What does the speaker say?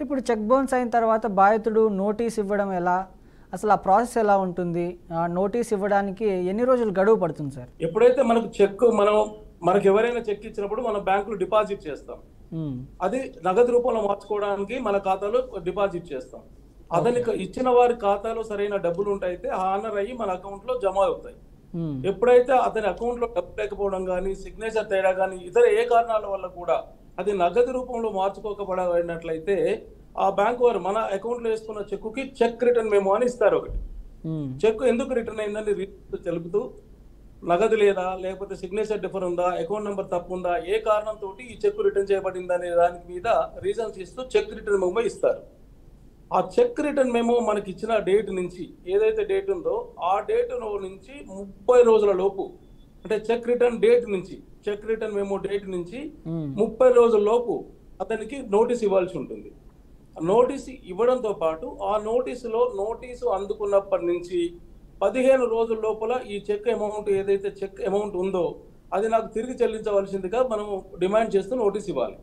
ఇప్పుడు check bounce అయిన తర్వాత బాధితుడు నోటీస్ ఇవ్వడం ఎలా? అసలు ఆ ప్రాసెస్ ఎలా ఉంటుంది? నోటీస్ ఇవ్వడానికి ఎన్ని రోజులు గడువు పడుతుంది సార్? ఎప్పుడైతే మనకు చెక్ మనకు ఎవరైనా చెక్ ఇచ్చినప్పుడు మనం బ్యాంకులో డిపాజిట్ చేస్తాం. అది నగదు రూపంలో మార్చుకోవడానికి మన ఖాతాలో డిపాజిట్ చేస్తాం. అతనికి ఇచ్చిన వారి ఖాతాలో సరైన డబ్బులు ఉంటాయితే హానర్ అయ్యి మన అకౌంట్ లో జమ అవుతాయి. ఎప్పుడైతే అతని అకౌంట్ లో డబ్బు లేకపోవడం కానీ, సిగ్నేచర్ తేడా కానీ, ఇతర ఏ కారణాల వల్ల కూడా అది నగదు రూపంలో మార్చుకోకపోయినట్లయితే ఆ బ్యాంక్ వారు మన అకౌంట్ లో వేసుకున్న చెక్కుకి చెక్ రిటర్న్ మెమో అని ఇస్తారు. ఒకటి చెక్ ఎందుకు రిటర్న్ అయిందని రీజన్ తెలుపుతూ నగదు లేదా, లేకపోతే సిగ్నేచర్ డిఫర్ ఉందా, అకౌంట్ నెంబర్ తప్పు ఉందా, ఏ కారణంతో ఈ చెక్ రిటర్న్ చేయబడింది అనే దాని మీద రీజన్స్ ఇస్తూ చెక్ రిటర్న్ మెమో ఇస్తారు. ఆ చెక్ రిటర్న్ మెమో మనకి ఇచ్చిన డేట్ నుంచి ఏదైతే డేట్ ఉందో ఆ డేట్ నుంచి 30 రోజుల లోపు, అంటే చెక్ రిటర్న్ డేట్ నుంచి, చెక్ రిటర్న్ మెమో డేట్ నుంచి 30 రోజుల లోపు అతనికి నోటీస్ ఇవ్వాల్సి ఉంటుంది. నోటీసు ఇవ్వడంతో పాటు ఆ నోటీసు అందుకున్నప్పటి నుంచి 15 రోజుల లోపల ఈ చెక్ అమౌంట్, ఏదైతే చెక్ అమౌంట్ ఉందో అది నాకు తిరిగి చెల్లించవలసిందిగా మనం డిమాండ్ చేస్తూ నోటీస్ ఇవ్వాలి.